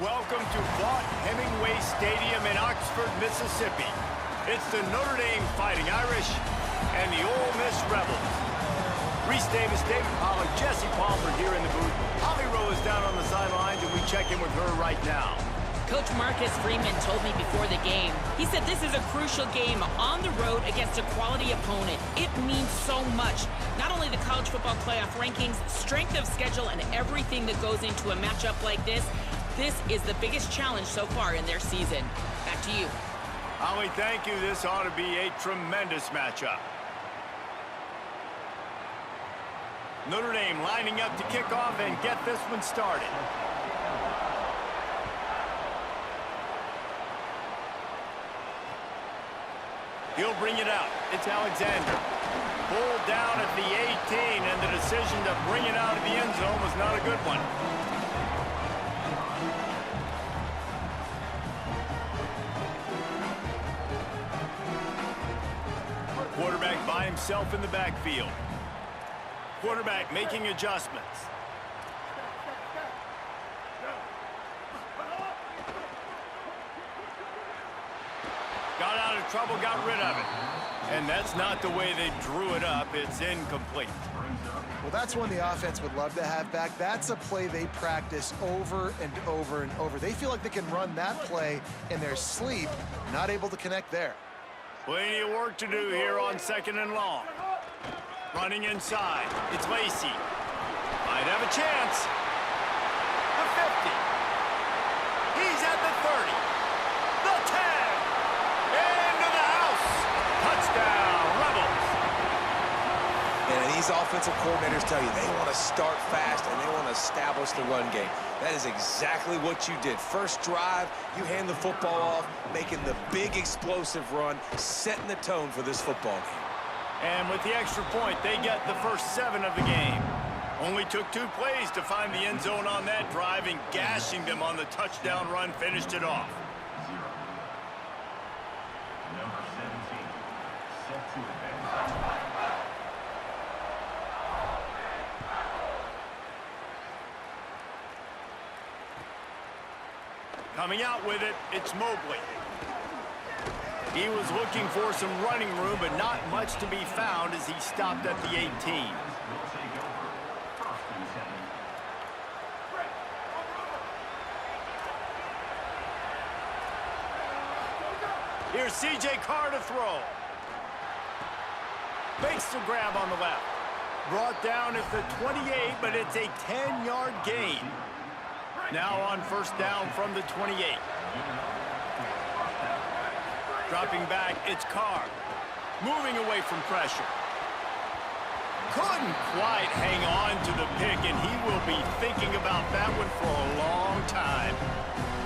Welcome to Vaught Hemingway Stadium in Oxford, Mississippi. It's the Notre Dame Fighting Irish and the Ole Miss Rebels. Reese Davis, David Pollack, Jesse Palmer here in the booth. Holly Rowe is down on the sidelines, and we check in with her right now. Coach Marcus Freeman told me before the game, he said this is a crucial game on the road against a quality opponent. It means so much. Not only the college football playoff rankings, strength of schedule, and everything that goes into a matchup like this is the biggest challenge so far in their season. Back to you. Holly, thank you. This ought to be a tremendous matchup. Notre Dame lining up to kick off and get this one started. He'll bring it out. It's Alexander. Pulled down at the 18, and the decision to bring it out of the end zone was not a good one. Quarterback by himself in the backfield. Quarterback making adjustments. Got out of trouble, got rid of it. And that's not the way they drew it up. It's incomplete. Well, that's one the offense would love to have back. That's a play they practice over and over and over. They feel like they can run that play in their sleep, not able to connect there. Plenty of work to do here on 2nd and long. Running inside. It's Lacey. Might have a chance. The 50. He's at the 30. The 10. Into the house. Touchdown, Rebels. And these offensive coordinators tell you they want to start fast and they want to establish the run game. That is exactly what you did. First drive, you hand the football off, making the big explosive run, setting the tone for this football game. And with the extra point, they get the first 7 of the game. Only took 2 plays to find the end zone on that drive, and gashing them on the touchdown run finished it off. Number 17, set to advance. Coming out with it, it's Mobley. He was looking for some running room, but not much to be found as he stopped at the 18. Here's C.J. Carr to throw. Makes the grab on the left. Brought down at the 28, but it's a 10-yard gain. Now on first down from the 28. Dropping back, it's Carr. Moving away from pressure. Couldn't quite hang on to the pick, and he will be thinking about that one for a long time.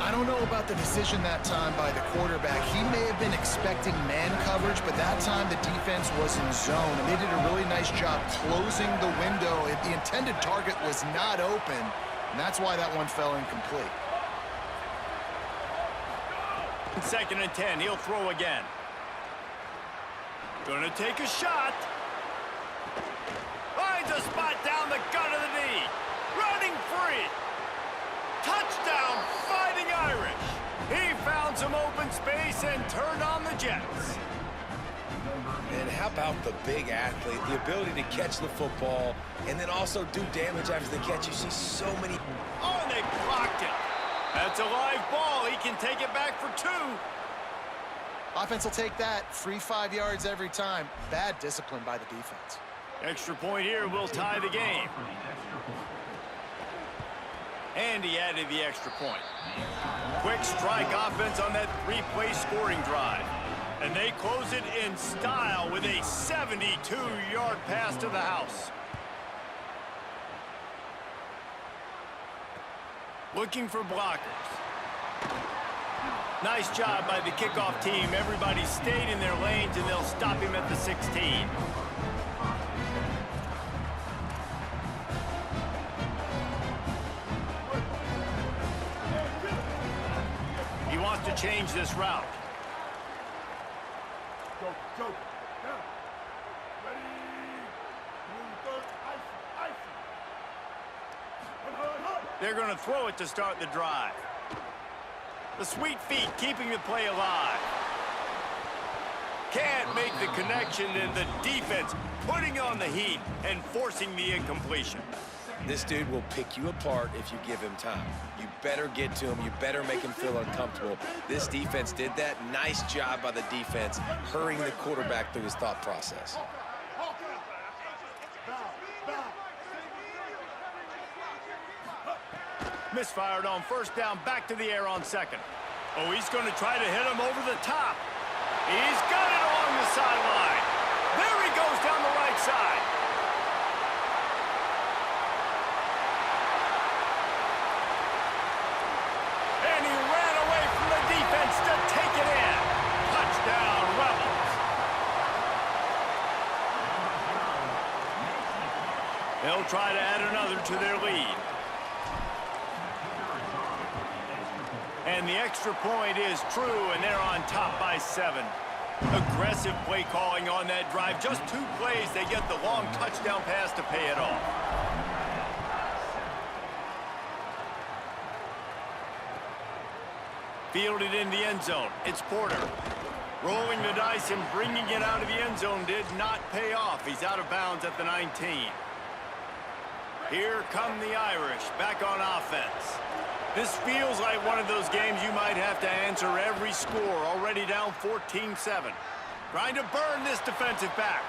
I don't know about the decision that time by the quarterback. He may have been expecting man coverage, but that time the defense was in zone, and they did a really nice job closing the window. The intended target was not open, and that's why that one fell incomplete. 2nd and 10, he'll throw again. Gonna take a shot. Finds a spot down the gut of the knee. Running free. Touchdown, Fighting Irish. He found some open space and turned on the Jets. And how about the big athlete, the ability to catch the football and then also do damage after the catch? You see so many. Oh, and they blocked it. That's a live ball. He can take it back for 2. Offense will take that. Free 5 yards every time. Bad discipline by the defense. Extra point here will tie the game. And he added the extra point. Quick strike offense on that 3-play scoring drive. And they close it in style with a 72-yard pass to the house. Looking for blockers. Nice job by the kickoff team. Everybody stayed in their lanes, and they'll stop him at the 16. He wants to change this route. Go. Down. Ready. They're going to throw it to start the drive. The sweet feet keeping the play alive. Can't make the connection, and the defense putting on the heat and forcing the incompletion. This dude will pick you apart if you give him time. You better get to him. You better make him feel uncomfortable. This defense did that. Nice job by the defense, hurrying the quarterback through his thought process. Misfired on first down, back to the air on second. Oh, he's going to try to hit him over the top. He's got it along the sideline. There he goes down the right side. And he ran away from the defense to take it in. Touchdown, Rebels. They'll try to add another to their lead. And the extra point is true, and they're on top by 7. Aggressive play calling on that drive. Just 2 plays, they get the long touchdown pass to pay it off. Fielded in the end zone. It's Porter. Rolling the dice and bringing it out of the end zone did not pay off. He's out of bounds at the 19. Here come the Irish, back on offense. This feels like one of those games you might have to answer every score. Already down 14-7. Trying to burn this defensive back.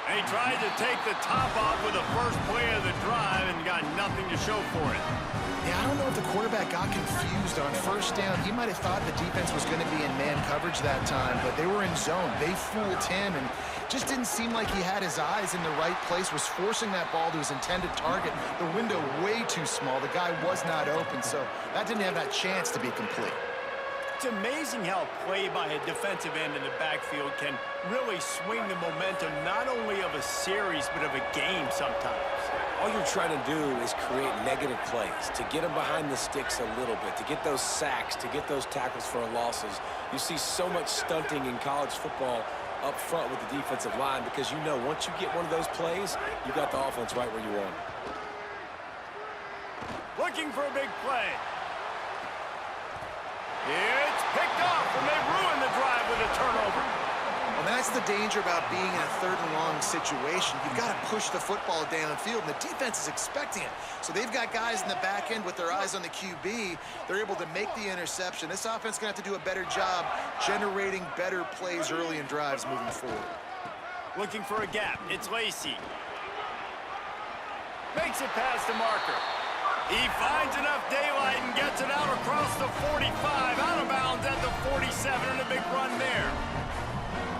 And he tried to take the top off with the first play of the drive and got nothing to show for it. Yeah, I don't know if the quarterback got confused on first down. He might have thought the defense was going to be in man coverage that time, but they were in zone. They fooled him and just didn't seem like he had his eyes in the right place, was forcing that ball to his intended target. The window way too small. The guy was not open, so that didn't have that chance to be complete. It's amazing how play by a defensive end in the backfield can really swing the momentum not only of a series but of a game sometimes. All you're trying to do is create negative plays, to get them behind the sticks a little bit, to get those sacks, to get those tackles for losses. You see so much stunting in college football up front with the defensive line because you know once you get one of those plays, you got the offense right where you want it. Looking for a big play. It's picked off, and they ruin the drive with a turnover. Well, that's the danger about being in a 3rd and long situation. You've got to push the football downfield, and the defense is expecting it. So they've got guys in the back end with their eyes on the QB. They're able to make the interception. This offense is going to have to do a better job generating better plays early in drives moving forward. Looking for a gap. It's Lacey. Makes it past the marker. He finds enough daylight and gets it out across the 45, out of bounds at the 47, and a big run there.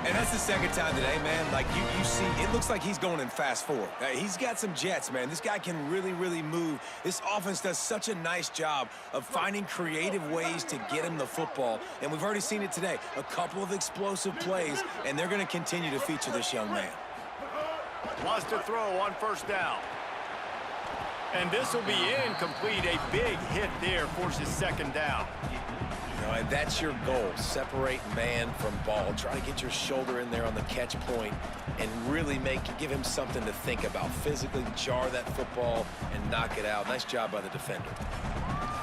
And that's the second time today, man. Like, you see, it looks like he's going in fast forward. He's got some jets, man. This guy can really, really move. This offense does such a nice job of finding creative ways to get him the football. And we've already seen it today. A couple of explosive plays, and they're going to continue to feature this young man. Wants to throw on first down. And this will be incomplete. A big hit there forces second down. And that's your goal. Separate man from ball. Try to get your shoulder in there on the catch point and really give him something to think about. Physically jar that football and knock it out. Nice job by the defender.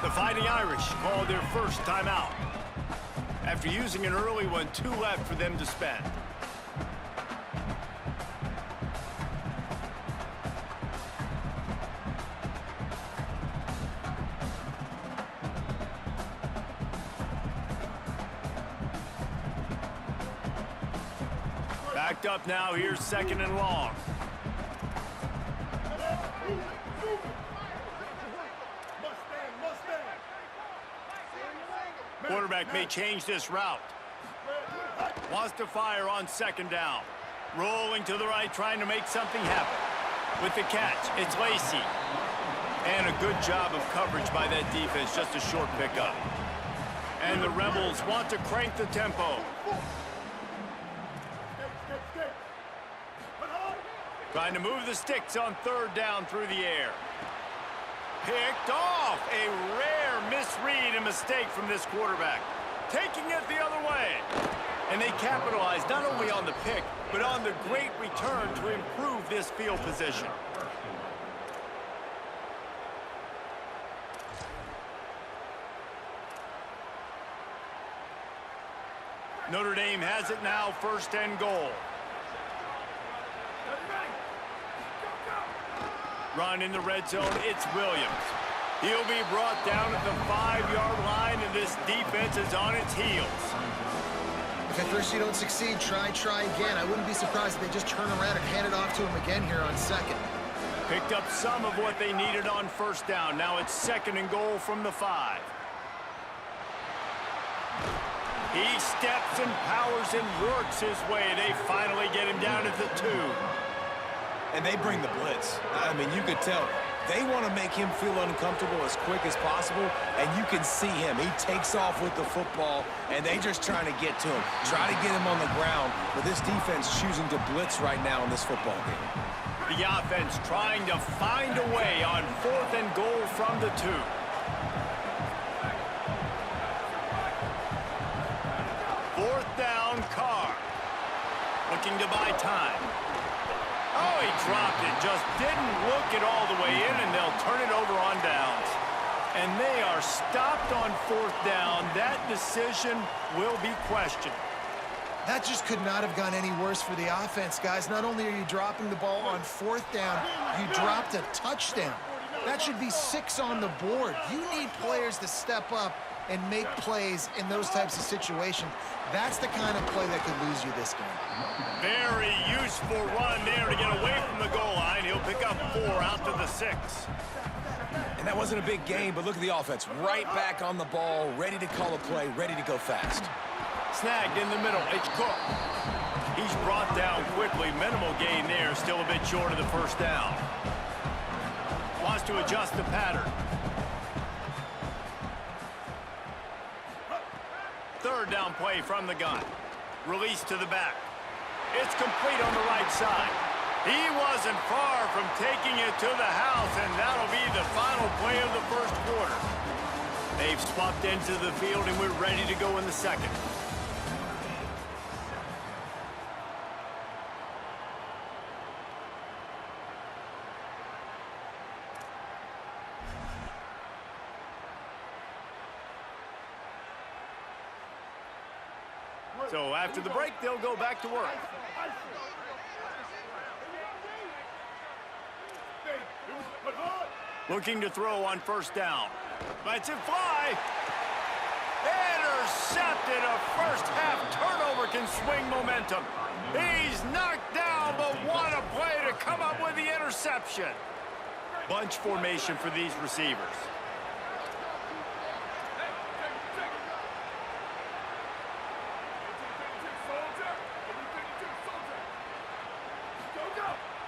The Fighting Irish called their first timeout. After using an early one, 2 left for them to spend. Backed up now, here's 2nd and long. Quarterback may change this route. Wants to fire on 2nd down. Rolling to the right, trying to make something happen. With the catch, it's Lacey. And a good job of coverage by that defense, just a short pickup. And the Rebels want to crank the tempo. Trying to move the sticks on 3rd down through the air. Picked off. A rare misread and mistake from this quarterback. Taking it the other way. And they capitalized not only on the pick, but on the great return to improve this field position. Notre Dame has it now, 1st and goal. Run in the red zone, it's Williams. He'll be brought down at the 5-yard line, and this defense is on its heels. If at first you don't succeed, try again. I wouldn't be surprised if they just turn around and hand it off to him again here on 2nd. Picked up some of what they needed on 1st down. Now it's 2nd and goal from the 5. He steps and powers and works his way. They finally get him down at the 2. And they bring the blitz. I mean, you could tell. They want to make him feel uncomfortable as quick as possible, and you can see him. He takes off with the football, and they just trying to get to him, try to get him on the ground, but this defense choosing to blitz right now in this football game. The offense trying to find a way on 4th and goal from the 2. Fourth down, Carr. Looking to buy time. Oh, he dropped it. Just didn't look it all the way in, and they'll turn it over on downs. And they are stopped on 4th down. That decision will be questioned. That just could not have gone any worse for the offense, guys. Not only are you dropping the ball on 4th down, you dropped a touchdown. That should be 6 on the board. You need players to step up and make plays in those types of situations. That's the kind of play that could lose you this game. Very useful run there to get away from the goal line. He'll pick up 4 out to the 6. And that wasn't a big game, but look at the offense. Right back on the ball, ready to call a play, ready to go fast. Snagged in the middle, it's Cook. He's brought down quickly. Minimal gain there, still a bit short of the 1st down. Wants to adjust the pattern. 3rd down play from the gun. Release to the back. It's complete on the right side. He wasn't far from taking it to the house, and that'll be the final play of the 1st quarter. They've swapped into the field, and we're ready to go in the 2nd. So after the break, they'll go back to work. Looking to throw on 1st down. Lets it fly. Intercepted. A first-half turnover can swing momentum. He's knocked down, but what a play to come up with the interception. Bunch formation for these receivers.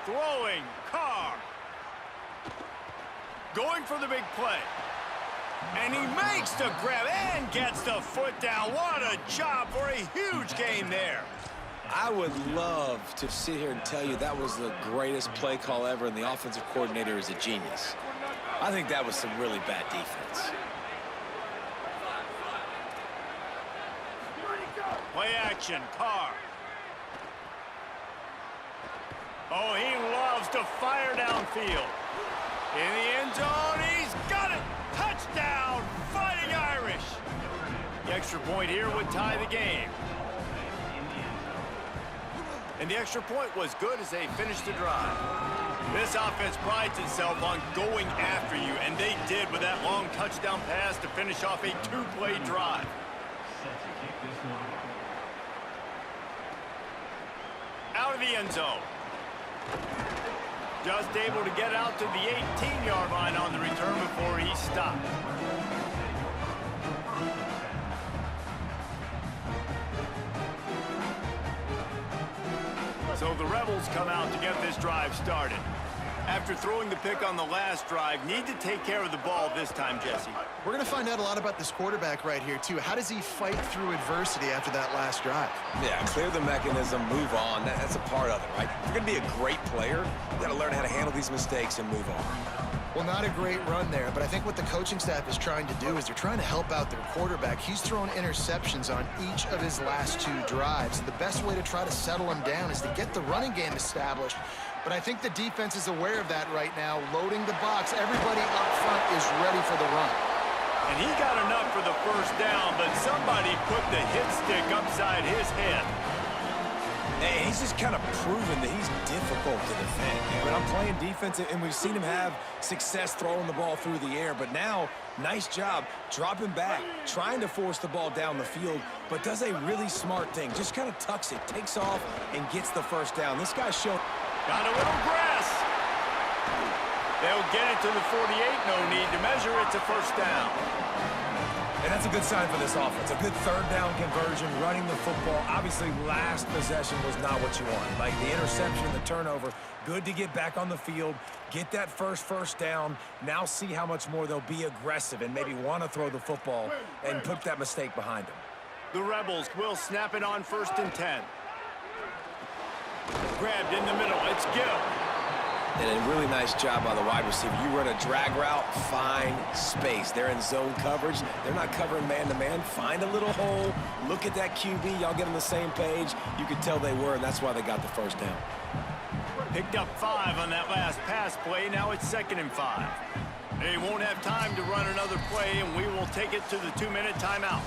Throwing, Carr. Going for the big play. And he makes the grab and gets the foot down. What a job for a huge gain there. I would love to sit here and tell you that was the greatest play call ever, and the offensive coordinator is a genius. I think that was some really bad defense. Play action, Carr. Oh, he loves to fire downfield. In the end zone, he's got it. Touchdown, Fighting Irish. The extra point here would tie the game. And the extra point was good as they finished the drive. This offense prides itself on going after you, and they did with that long touchdown pass to finish off a 2-play drive. Out of the end zone. Just able to get out to the 18-yard line on the return before he stopped. So the Rebels come out to get this drive started. After throwing the pick on the last drive, need to take care of the ball this time, Jesse. We're going to find out a lot about this quarterback right here, too. How does he fight through adversity after that last drive? Yeah, clear the mechanism, move on. That's a part of it, right? If you're going to be a great player, you got to learn how to handle these mistakes and move on. Well, not a great run there, but I think what the coaching staff is trying to do is they're trying to help out their quarterback. He's thrown interceptions on each of his last 2 drives. The best way to try to settle him down is to get the running game established. But I think the defense is aware of that right now, loading the box. Everybody up front is ready for the run. And he got enough for the first down, but somebody put the hit stick upside his head. And he's just kind of proven that he's difficult to defend. But I'm playing defense, and we've seen him have success throwing the ball through the air. But now, nice job dropping back, trying to force the ball down the field, but does a really smart thing. Just kind of tucks it, takes off, and gets the first down. This guy's shown. Got a little grass. They'll get it to the 48. No need to measure. It's a first down. And that's a good sign for this offense. A good third down conversion, running the football. Obviously, last possession was not what you want. Like the interception, the turnover, good to get back on the field, get that first down. Now see how much more they'll be aggressive and maybe want to throw the football and put that mistake behind them. The Rebels will snap it on 1st and 10. Grabbed in the middle. It's Gill. And a really nice job by the wide receiver. You run a drag route, find space. They're in zone coverage. They're not covering man-to-man. Find a little hole. Look at that QB. Y'all get on the same page. You could tell they were, and that's why they got the first down. Picked up 5 on that last pass play. Now it's 2nd and 5. They won't have time to run another play, and we will take it to the 2-minute timeout.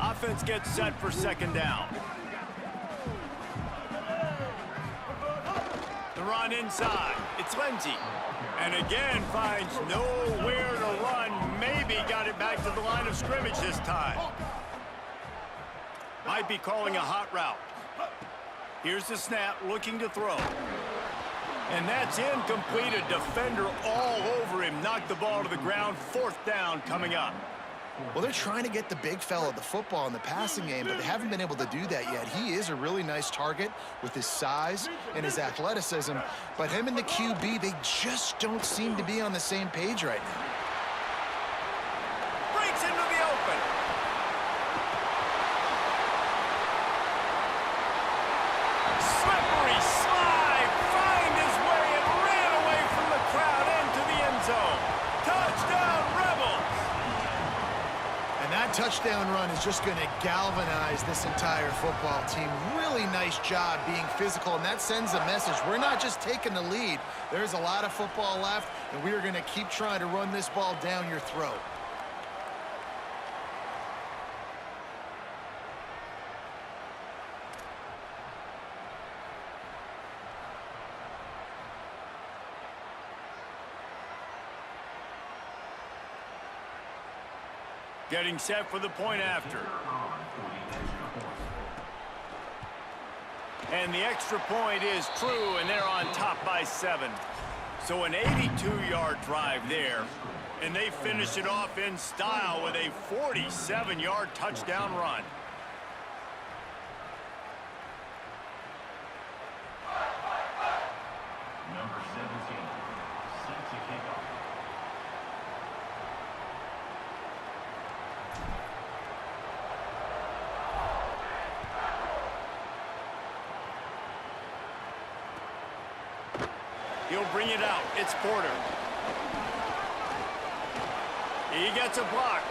Offense gets set for 2nd down. The run inside. It's Lindsey. And again finds nowhere to run. Maybe got it back to the line of scrimmage this time. Might be calling a hot route. Here's the snap, looking to throw. And that's incomplete. A defender all over him. Knocked the ball to the ground. 4th down coming up. Well, they're trying to get the big fella the football in the passing game, but they haven't been able to do that yet. He is a really nice target with his size and his athleticism, but him and the QB, they just don't seem to be on the same page right now. Breaks into the open. Slippery slide, find his way and ran away from the crowd into the end zone. Touchdown, Rebels! And that touchdown run is just going to galvanize this entire football team. Really nice job being physical, and that sends a message. We're not just taking the lead. There's a lot of football left, and we are going to keep trying to run this ball down your throat. Getting set for the point after. And the extra point is true, and they're on top by 7. So an 82-yard drive there, and they finish it off in style with a 47-yard touchdown run. Number 17, set to kick off. He'll bring it out. It's Porter. He gets a block.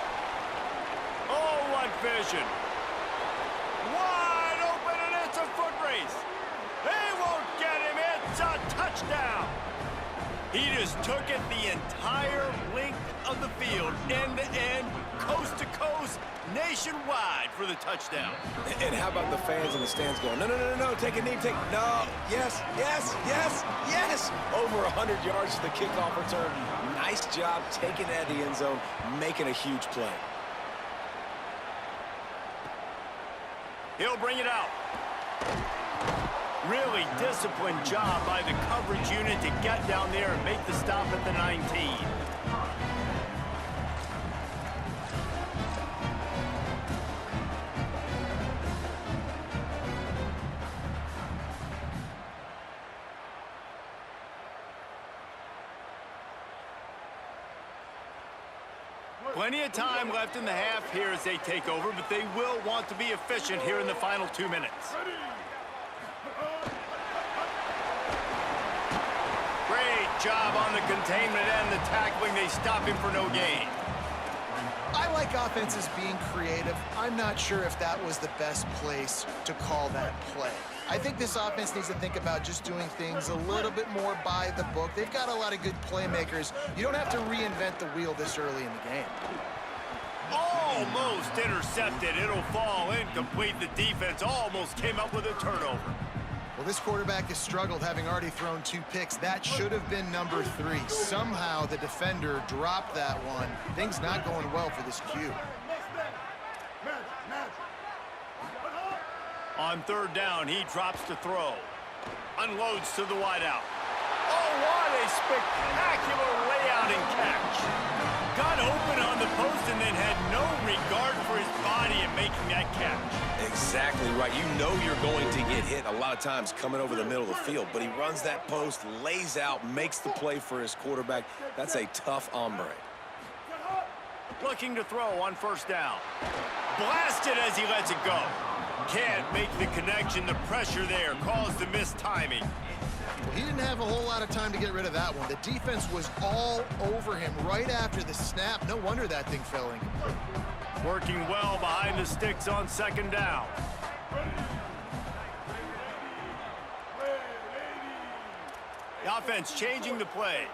Oh, what vision. Wide open, and it's a foot race. They won't get him. It's a touchdown. He just took it the entire length of the field, end-to-end, coast-to-coast, nationwide for the touchdown. And how about the fans in the stands going, no, no, no, no, take a knee, no, yes, yes, yes, yes. Over 100 yards to the kickoff return. Nice job taking it out of the end zone, making a huge play. He'll bring it out. Really disciplined job by the coverage unit to get down there and make the stop at the 19. Plenty of time left in the half here as they take over, but they will want to be efficient here in the final 2 minutes. Great job on the containment and the tackling. They stop him for no gain. I like offenses being creative. I'm not sure if that was the best place to call that play. I think this offense needs to think about just doing things a little bit more by the book. They've got a lot of good playmakers. You don't have to reinvent the wheel this early in the game. Almost intercepted. It'll fall incomplete. The defense almost came up with a turnover. Well, this quarterback has struggled, having already thrown 2 picks. That should have been number 3. Somehow the defender dropped that one. Things not going well for this Q. On 3rd down, he drops to throw. Unloads to the wideout. Oh, what a spectacular layout and catch. Got open on the post and then had no regard for his body in making that catch. Exactly right. You know you're going to get hit a lot of times coming over the middle of the field, but he runs that post, lays out, makes the play for his quarterback. That's a tough hombre. Looking to throw on 1st down. Blasted as he lets it go. Can't make the connection. The pressure there caused the missed timing. Well, he didn't have a whole lot of time to get rid of that one. The defense was all over him right after the snap. No wonder that thing fell incomplete. Working well behind the sticks on 2nd down. The offense changing the play.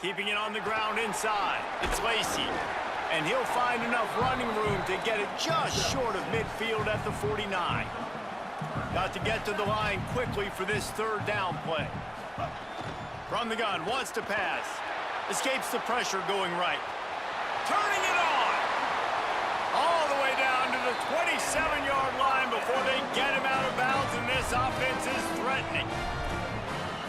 Keeping it on the ground inside. It's Lacey. And he'll find enough running room to get it just short of midfield at the 49. Got to get to the line quickly for this 3rd down play. From the gun, wants to pass. Escapes the pressure going right. Turning it on! All the way down to the 27-yard line before they get him out of bounds, and this offense is threatening.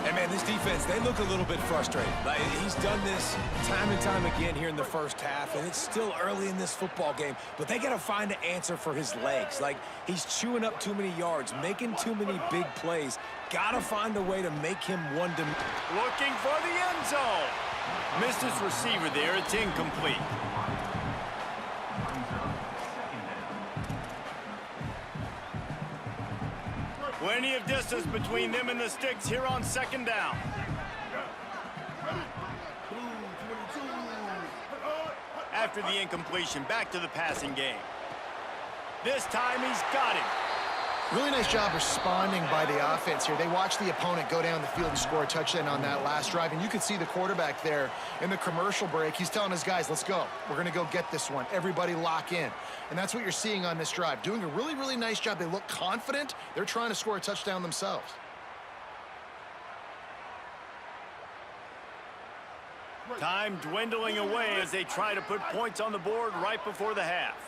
And, man, this defense, they look a little bit frustrated. Like, he's done this time and time again here in the 1st half, and it's still early in this football game, but they got to find an answer for his legs. Like, he's chewing up too many yards, making too many big plays. Got to find a way to make him one-dimensional. Looking for the end zone. Missed his receiver there. It's incomplete. Plenty of distance between them and the sticks here on 2nd down. After the incompletion, back to the passing game. This time he's got him. Really nice job responding by the offense here. They watched the opponent go down the field and score a touchdown on that last drive. And you could see the quarterback there in the commercial break. He's telling his guys, let's go. We're going to go get this one. Everybody lock in. And that's what you're seeing on this drive. Doing a really, really nice job. They look confident. They're trying to score a touchdown themselves. Time dwindling away as they try to put points on the board right before the half.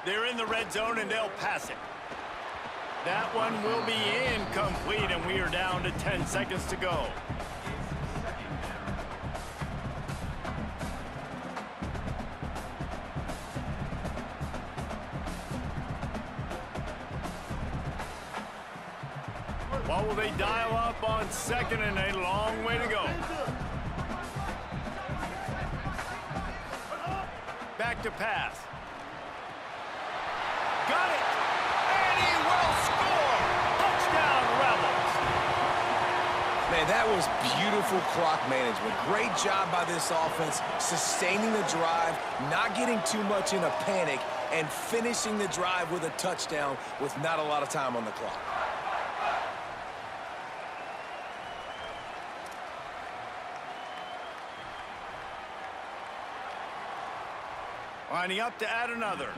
They're in the red zone and they'll pass it. That one will be incomplete, and we are down to 10 seconds to go. What will they dial up on 2nd and a long way to go? Back to pass. Got it! And he will score! Touchdown, Rebels! Man, that was beautiful clock management. Great job by this offense, sustaining the drive, not getting too much in a panic, and finishing the drive with a touchdown with not a lot of time on the clock. Lining up to add another.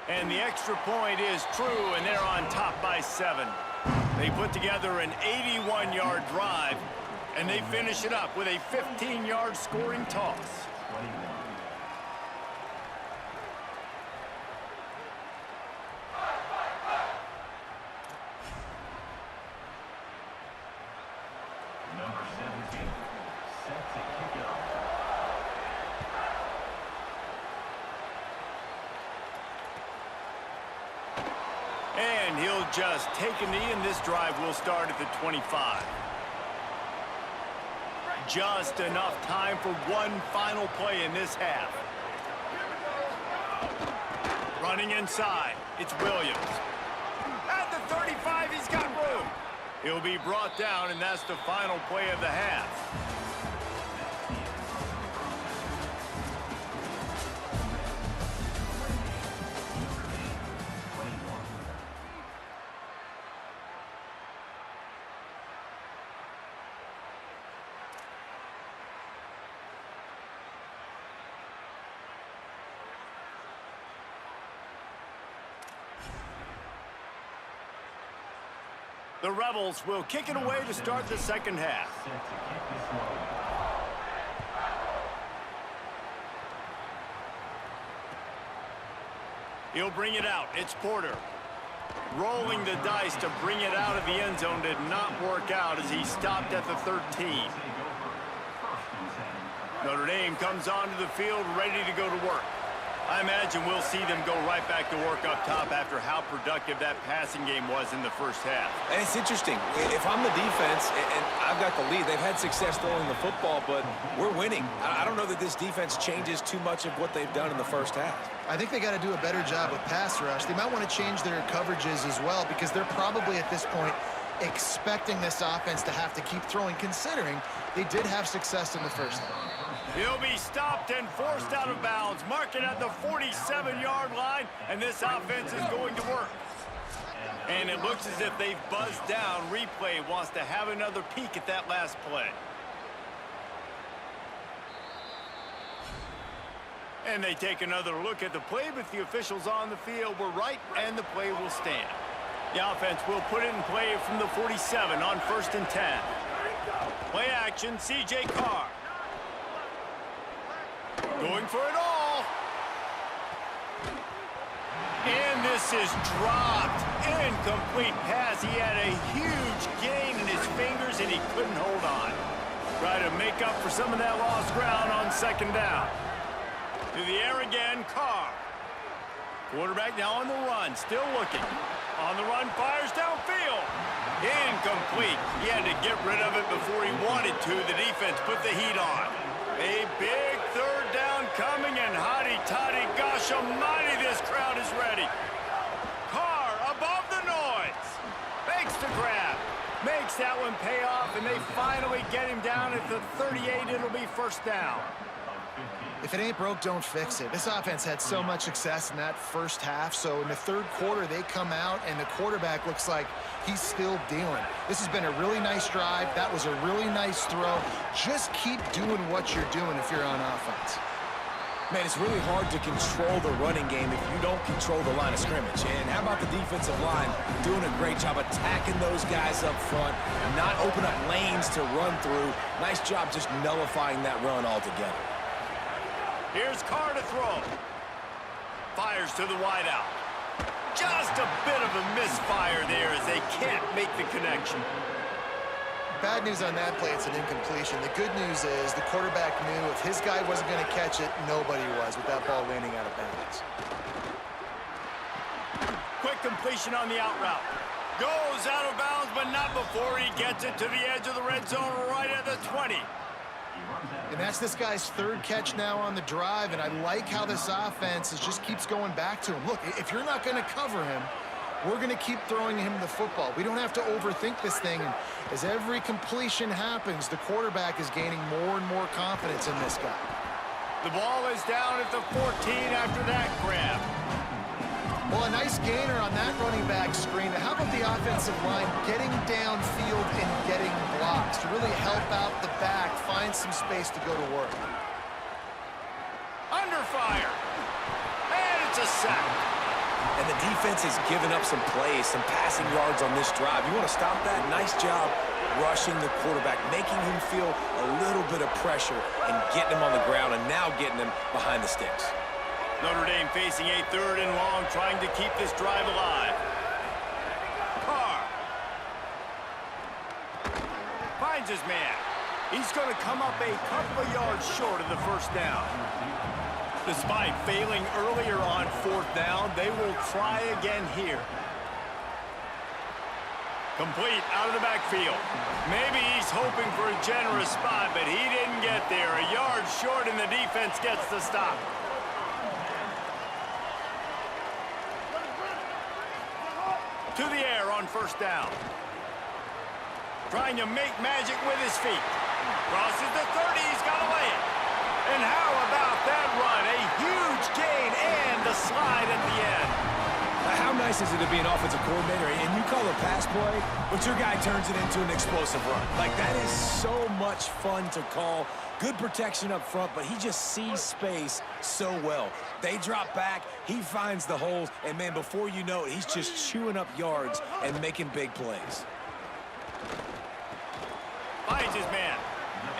And the extra point is true, and they're on top by 7. They put together an 81-yard drive, and they finish it up with a 15-yard scoring toss. Number 17, set to kick it off. And he'll just take a knee, and this drive will start at the 25. Just enough time for one final play in this half. Running inside, it's Williams. if he's got room. He'll be brought down, and that's the final play of the half. The Rebels will kick it away to start the second half. Set to kick this one. He'll bring it out. It's Porter. Rolling the dice to bring it out of the end zone did not work out as he stopped at the 13. Take over. First and 10. Notre Dame comes onto the field ready to go to work. I imagine we'll see them go right back to work up top after how productive that passing game was in the first half. And it's interesting. If I'm the defense and I've got the lead, they've had success throwing the football, but we're winning. I don't know that this defense changes too much of what they've done in the first half. I think they got to do a better job with pass rush. They might want to change their coverages as well because they're probably at this point expecting this offense to have to keep throwing, considering they did have success in the first half. He'll be stopped and forced out of bounds. Mark it at the 47-yard line, and this offense is going to work. And it looks as if they've buzzed down. Replay wants to have another peek at that last play. And they take another look at the play, but the officials on the field were right, and the play will stand. The offense will put it in play from the 47 on 1st and 10. Play action, C.J. Carr. Going for it all. And this is dropped. Incomplete pass. He had a huge gain in his fingers, and he couldn't hold on. Try to make up for some of that lost ground on second down. To the air again, Carr. Quarterback now on the run, still looking. On the run, fires downfield. Incomplete. He had to get rid of it before he wanted to. The defense put the heat on. A big third down coming, and hotty-toddy, gosh almighty, this crowd is ready. Carr above the noise. Makes the grab. Makes that one pay off, and they finally get him down at the 38. It'll be first down. If it ain't broke, don't fix it. This offense had so much success in that first half, so in the third quarter, they come out, and the quarterback looks like he's still dealing. This has been a really nice drive. That was a really nice throw. Just keep doing what you're doing if you're on offense. Man, it's really hard to control the running game if you don't control the line of scrimmage. And how about the defensive line doing a great job attacking those guys up front, not open up lanes to run through. Nice job just nullifying that run altogether. Here's Carr to throw. Fires to the wideout. Just a bit of a misfire there as they can't make the connection. Bad news on that play, it's an incompletion. The good news is the quarterback knew if his guy wasn't going to catch it, nobody was with that ball landing out of bounds. Quick completion on the out route. Goes out of bounds, but not before he gets it to the edge of the red zone right at the 20. And that's this guy's third catch now on the drive, and I like how this offense just keeps going back to him. Look, if you're not going to cover him, we're going to keep throwing him the football. We don't have to overthink this thing, and as every completion happens, the quarterback is gaining more and more confidence in this guy. The ball is down at the 14 after that grab. Well, a nice gainer on that running back screen. How about the offensive line getting downfield and getting blocks to really help out the back, find some space to go to work? Under fire. And it's a sack. And the defense has given up some plays, some passing yards on this drive. You want to stop that? Nice job rushing the quarterback, making him feel a little bit of pressure and getting him on the ground and now getting him behind the sticks. Notre Dame facing a third and long, trying to keep this drive alive. Carr finds his man. He's going to come up a couple of yards short of the first down. Despite failing earlier on fourth down, they will try again here. Complete out of the backfield. Maybe he's hoping for a generous spot, but he didn't get there. A yard short, and the defense gets the stop. to the air on first down. Trying to make magic with his feet. Crosses the 30, he's got away it. And how about that run? A huge gain and a slide at the end. How nice is it to be an offensive coordinator and you call a pass play, but your guy turns it into an explosive run? Like, that is so much fun to call. Good protection up front, but he just sees space so well. They drop back, he finds the holes, and, man, before you know it, he's just chewing up yards and making big plays. Finds his man.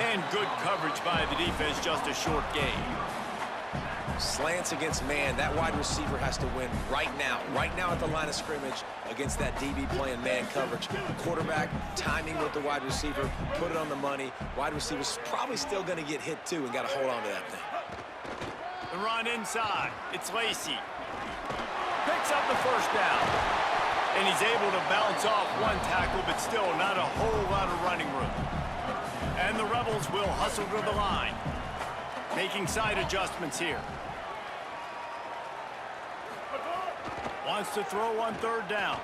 And good coverage by the defense, just a short gain. Slants against man, that wide receiver has to win right now at the line of scrimmage against that DB playing man coverage. Quarterback, timing with the wide receiver, put it on the money. Wide receiver's probably still going to get hit too and got to hold on to that thing. The run inside, it's Lacy. Picks up the first down. And he's able to bounce off one tackle, but still not a whole lot of running room. And the Rebels will hustle to the line. Making side adjustments here. Wants to throw on third down.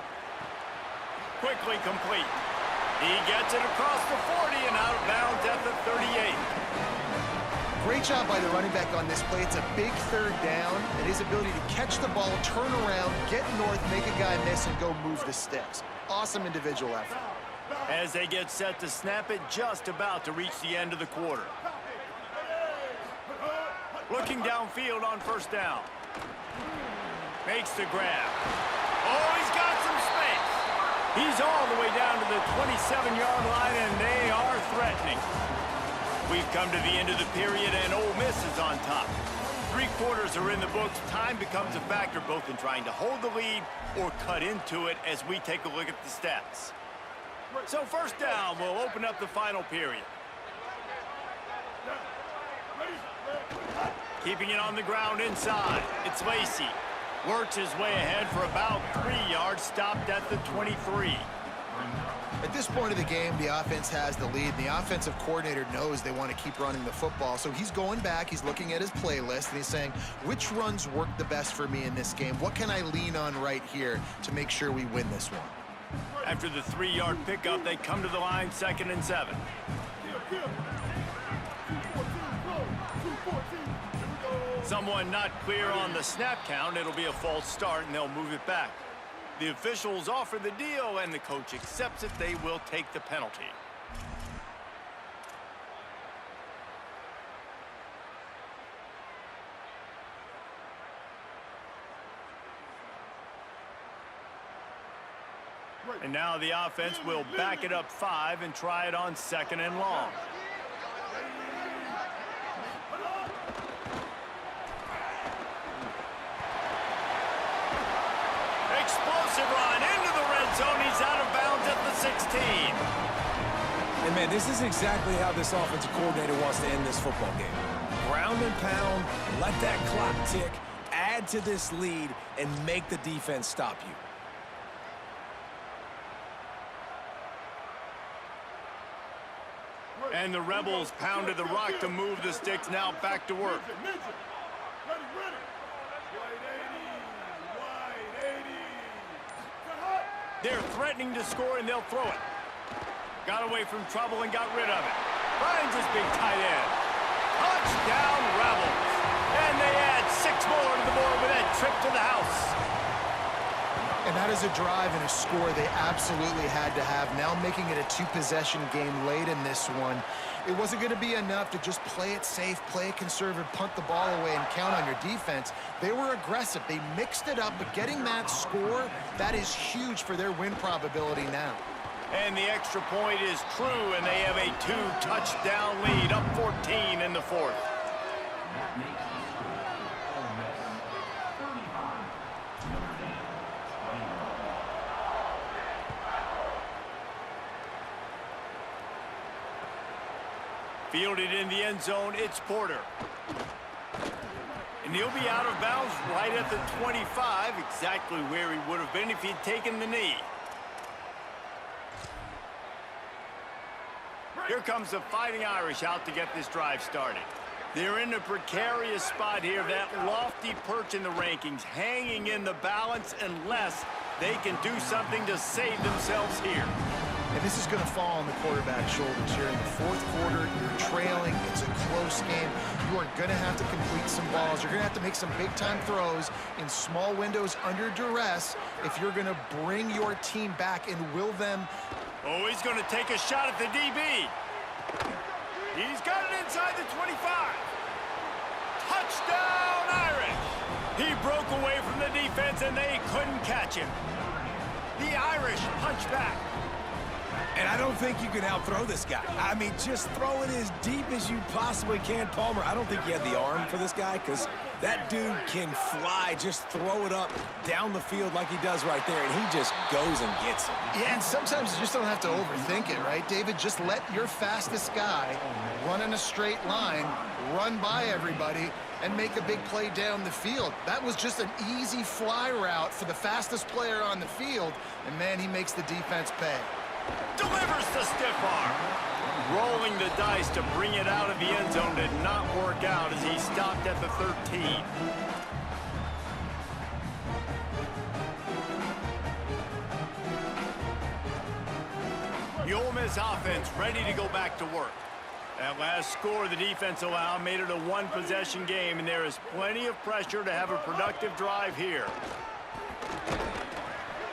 Quickly complete. He gets it across the 40 and out of bounds at the 38. Great job by the running back on this play. It's a big third down, and his ability to catch the ball, turn around, get north, make a guy miss, and go move the sticks. Awesome individual effort. As they get set to snap it, just about to reach the end of the quarter. Looking downfield on first down. Makes the grab. Oh, he's got some space. He's all the way down to the 27-yard line, and they are threatening. We've come to the end of the period, and Ole Miss is on top. 3 quarters are in the books. Time becomes a factor both in trying to hold the lead or cut into it as we take a look at the stats. So first down will open up the final period. Keeping it on the ground inside. It's Lacy. Works his way ahead for about 3 yards, stopped at the 23. At this point of the game, the offense has the lead. The offensive coordinator knows they want to keep running the football. So he's going back, he's looking at his playlist, and he's saying, which runs work the best for me in this game? What can I lean on right here to make sure we win this one? After the 3-yard pickup, they come to the line, 2nd and 7. Someone not clear on the snap count. It'll be a false start, and they'll move it back. The officials offer the deal, and the coach accepts it. They will take the penalty. And now the offense will back it up 5 and try it on 2nd and long. Explosive run into the red zone. He's out of bounds at the 16. And, man, this is exactly how this offensive coordinator wants to end this football game. Ground and pound, let that clock tick, add to this lead, and make the defense stop you. And the Rebels pounded the rock to move the sticks. Now back to work. They're threatening to score, and they'll throw it. Got away from trouble and got rid of it. Finds his big tight end. Touchdown, Rebels. And they add 6 more to the board with that trip to the house. And that is a drive and a score they absolutely had to have. Now making it a 2-possession game late in this one. It wasn't going to be enough to just play it safe, play it conservative, punt the ball away, and count on your defense. They were aggressive. They mixed it up, but getting that score, that is huge for their win probability now. And the extra point is true, and they have a 2-touchdown lead, up 14 in the 4th. Fielded in the end zone, it's Porter. And he'll be out of bounds right at the 25, exactly where he would have been if he'd taken the knee. Here comes the Fighting Irish out to get this drive started. They're in a precarious spot here, that lofty perch in the rankings, hanging in the balance unless they can do something to save themselves here. And this is going to fall on the quarterback's shoulders here in the fourth quarter. You're trailing. It's a close game. You are going to have to complete some balls. You're going to have to make some big-time throws in small windows under duress if you're going to bring your team back and will them. Oh, he's going to take a shot at the DB. He's got it inside the 25. Touchdown, Irish. He broke away from the defense, and they couldn't catch him. The Irish punch back. And I don't think you can out-throw this guy. I mean, just throw it as deep as you possibly can, Palmer. I don't think you had the arm for this guy because that dude can fly. Just throw it up down the field like he does right there, and he just goes and gets it. Yeah, and sometimes you just don't have to overthink it, right, David? Just let your fastest guy run in a straight line, run by everybody, and make a big play down the field. That was just an easy fly route for the fastest player on the field, and, man, he makes the defense pay. Delivers the stiff arm. Rolling the dice to bring it out of the end zone did not work out as he stopped at the 13. The Ole Miss offense ready to go back to work. That last score the defense allowed made it a one-possession game, and there is plenty of pressure to have a productive drive here.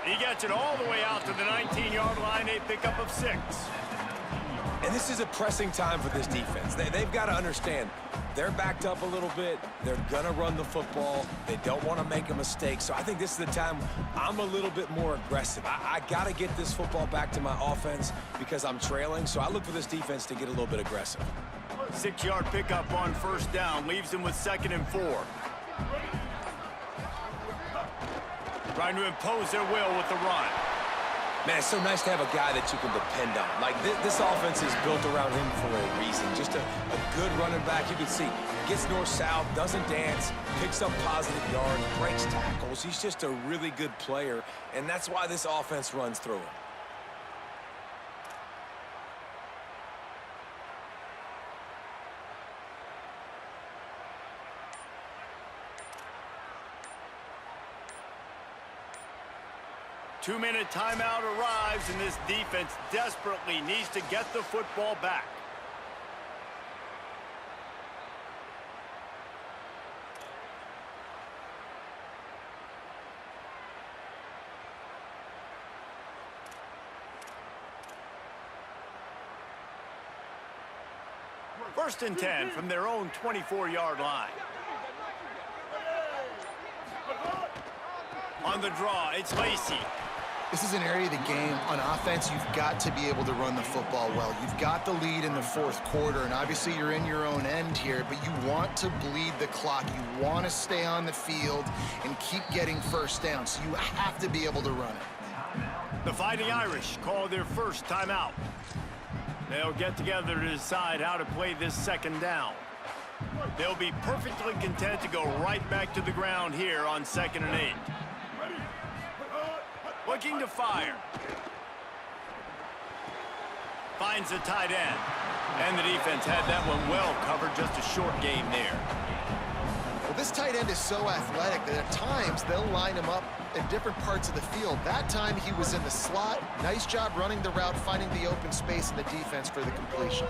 He gets it all the way out to the 19-yard line, a pickup of 6. And this is a pressing time for this defense. They've got to understand they're backed up a little bit. They're going to run the football. They don't want to make a mistake. So I think this is the time I'm a little bit more aggressive. I got to get this football back to my offense because I'm trailing. So I look for this defense to get a little bit aggressive. 6-yard pickup on first down leaves them with 2nd and 4. Trying to impose their will with the run. Man, it's so nice to have a guy that you can depend on. Like, this offense is built around him for a reason. Just a good running back. You can see, gets north-south, doesn't dance, picks up positive yards, breaks tackles. He's just a really good player, and that's why this offense runs through him. Two-minute timeout arrives, and this defense desperately needs to get the football back. First and 10 from their own 24-yard line. On the draw, it's Lacey. This is an area of the game. On offense, you've got to be able to run the football well. You've got the lead in the fourth quarter, and obviously you're in your own end here, but you want to bleed the clock. You want to stay on the field and keep getting first down, so you have to be able to run it. The Fighting Irish call their first timeout. They'll get together to decide how to play this second down. They'll be perfectly content to go right back to the ground here on 2nd and 8. Looking to fire. Finds the tight end. And the defense had that one well covered, just a short game there. Well, this tight end is so athletic that at times they'll line him up in different parts of the field. That time he was in the slot. Nice job running the route, finding the open space in the defense for the completion.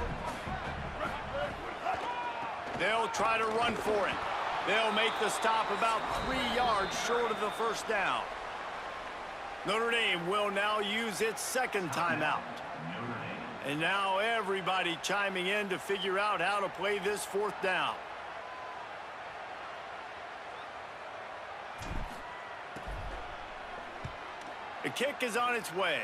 They'll try to run for it. They'll make the stop about 3 yards short of the first down. Notre Dame will now use its second timeout. And now everybody chiming in to figure out how to play this fourth down. The kick is on its way.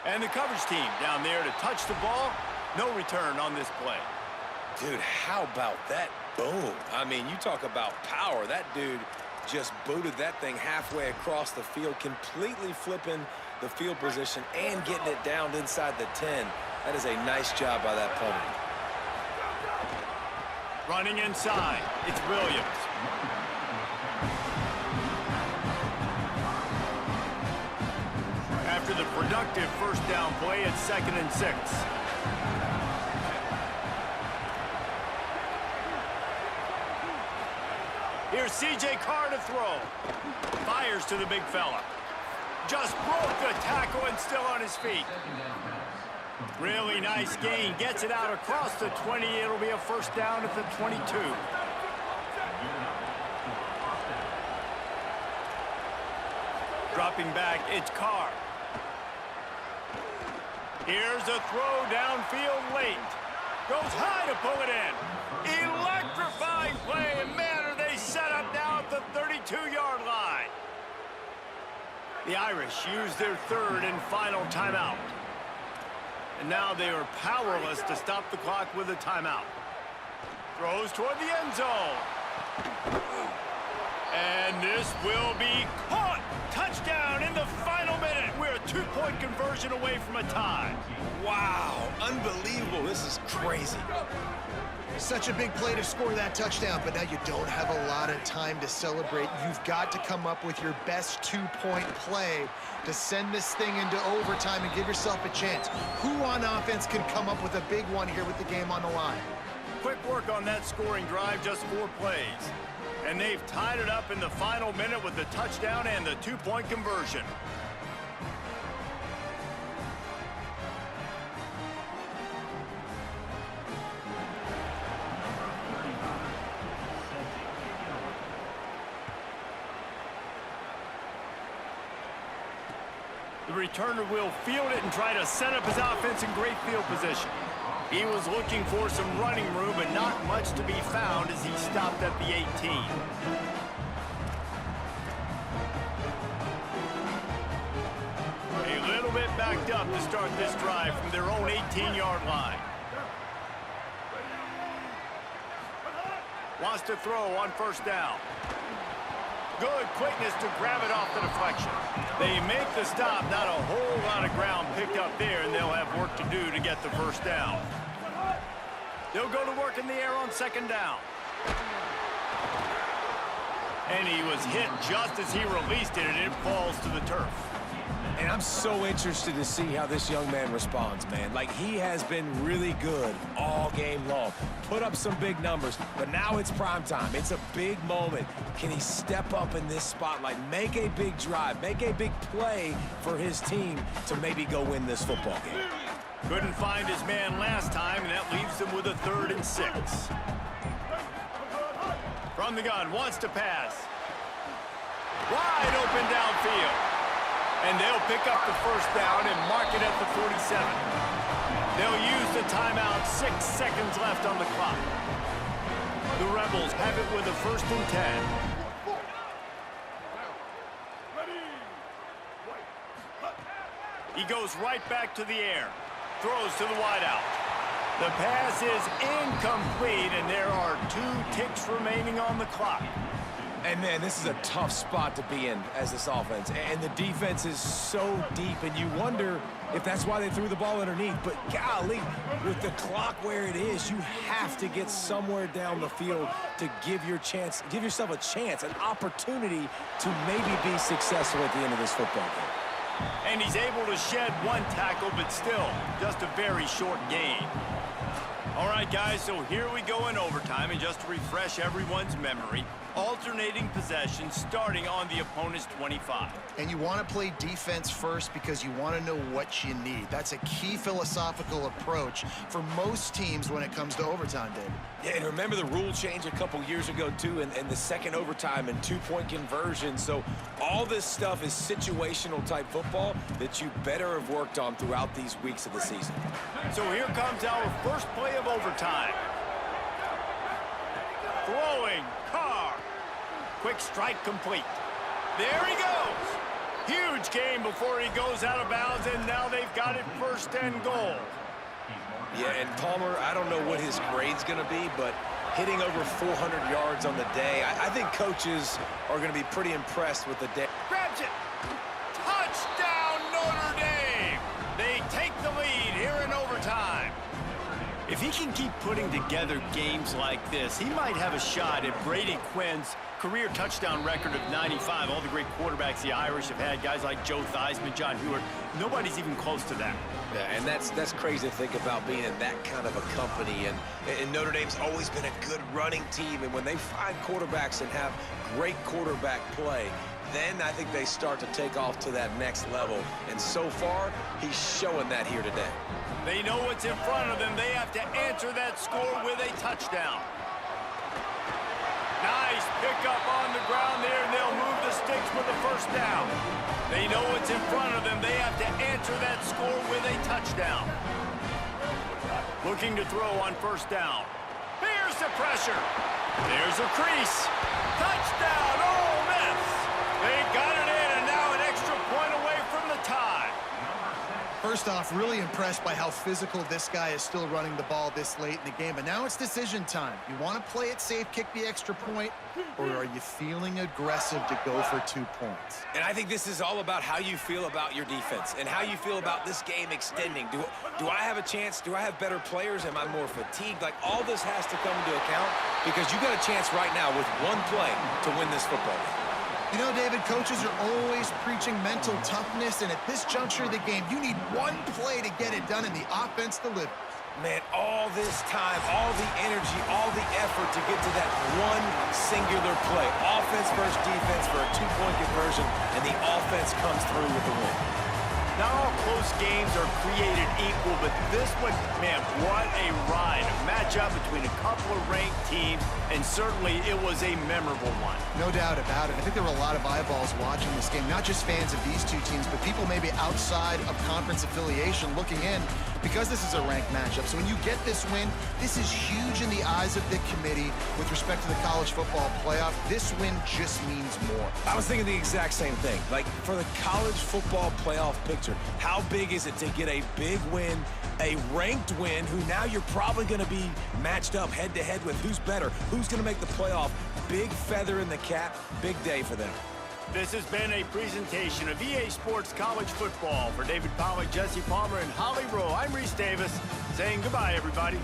And the coverage team down there to touch the ball. No return on this play. Dude, how about that boom? I mean, you talk about power. That dude just booted that thing halfway across the field, completely flipping the field position and getting it down inside the 10. That is a nice job by that punter. Running inside, it's Williams. After the productive first down play, it's 2nd and 6. Here's C.J. Carr to throw. Fires to the big fella. Just broke the tackle and still on his feet. Really nice gain. Gets it out across the 20. It'll be a first down at the 22. Dropping back, it's Carr. Here's a throw downfield late. Goes high to pull it in. Electrifying play, and man, are they set up now at the 32-yard line. The Irish use their third and final timeout. And now they are powerless to stop the clock with a timeout. Throws toward the end zone. And this will be caught. Touchdown in the final minute. We're a two-point conversion away from a tie. Wow, unbelievable. This is crazy. Such a big play to score that touchdown, but now you don't have a lot of time to celebrate. You've got to come up with your best two-point play to send this thing into overtime and give yourself a chance. Who on offense can come up with a big one here with the game on the line? Quick work on that scoring drive, just 4 plays. And they've tied it up in the final minute with the touchdown and the two-point conversion. The returner will field it and try to set up his offense in great field position. He was looking for some running room, but not much to be found as he stopped at the 18. A little bit backed up to start this drive from their own 18-yard line. Wants to throw on first down. Good quickness to grab it off the deflection. They make the stop, not a whole lot of ground picked up there, and they'll have work to do to get the first down. They'll go to work in the air on second down. And he was hit just as he released it, and it falls to the turf. And I'm so interested to see how this young man responds, man. Like, he has been really good all game long. Put up some big numbers, but now it's prime time. It's a big moment. Can he step up in this spotlight, make a big drive, make a big play for his team to maybe go win this football game? Couldn't find his man last time, and that leaves him with a 3rd and 6. From the gun, wants to pass. Wide open downfield. And they'll pick up the first down and mark it at the 47. They'll use the timeout, 6 seconds left on the clock. The Rebels have it with a 1st and 10. He goes right back to the air. Throws to the wideout. The pass is incomplete, and there are 2 ticks remaining on the clock. And, man, this is a tough spot to be in as this offense. And the defense is so deep, and you wonder if that's why they threw the ball underneath. But, golly, with the clock where it is, you have to get somewhere down the field to give yourself a chance, an opportunity to maybe be successful at the end of this football game. And he's able to shed 1 tackle, but still just a very short gain. All right, guys, so here we go in overtime, and just to refresh everyone's memory, alternating possession starting on the opponent's 25. And you want to play defense first because you want to know what you need. That's a key philosophical approach for most teams when it comes to overtime, David. Yeah, and remember the rule change a couple years ago, too, and the second overtime and 2-point conversion. So all this stuff is situational type football that you better have worked on throughout these weeks of the season. So here comes our first play of overtime. Throwing, Carr. Quick strike complete. There he goes. Huge gain before he goes out of bounds, and now they've got it 1st and goal. Yeah, and Palmer, I don't know what his grade's going to be, but hitting over 400 yards on the day, I think coaches are going to be pretty impressed with the day. Grabs it. Touchdown, Notre Dame. They take the lead here in overtime. If he can keep putting together games like this, he might have a shot at Brady Quinn's career touchdown record of 95. All the great quarterbacks the Irish have had, guys like Joe Theismann, John Hewart, nobody's even close to that. Yeah, and that's crazy to think about being in that kind of a company. And Notre Dame's always been a good running team. And when they find quarterbacks and have great quarterback play, then I think they start to take off to that next level. And so far, he's showing that here today. They know what's in front of them. They have to answer that score with a touchdown. Nice pickup on the ground there, and they'll move the sticks with the first down. They know what's in front of them. They have to answer that score with a touchdown. Looking to throw on first down. Here's the pressure. There's a crease. Touchdown, Ole Miss. They got it in, and now an extra point away from the tie. First off, really impressed by how physical this guy is still running the ball this late in the game. But now it's decision time. You want to play it safe, kick the extra point, or are you feeling aggressive to go for 2 points? And I think this is all about how you feel about your defense and how you feel about this game extending. Do I have a chance? Do I have better players? Am I more fatigued? Like, all this has to come into account because you got a chance right now with one play to win this football game. You know, David, coaches are always preaching mental toughness, and at this juncture of the game, you need one play to get it done, and the offense delivers. Man, all this time, all the energy, all the effort to get to that one singular play. Offense versus defense for a 2-point conversion, and the offense comes through with the win. Not all close games are created equal, but this one, man, what a ride. A matchup between a couple of ranked teams, and certainly it was a memorable one. No doubt about it. I think there were a lot of eyeballs watching this game, not just fans of these two teams, but people maybe outside of conference affiliation looking in because this is a ranked matchup. So when you get this win, this is huge in the eyes of the committee with respect to the college football playoff. This win just means more. I was thinking the exact same thing. Like, for the college football playoff picture, how big is it to get a big win, a ranked win, who now you're probably going to be matched up head-to-head with who's better, who's going to make the playoff. Big feather in the cap, big day for them. This has been a presentation of EA Sports College Football. For David Pollack, Jesse Palmer, and Holly Rowe, I'm Reese Davis saying goodbye, everybody.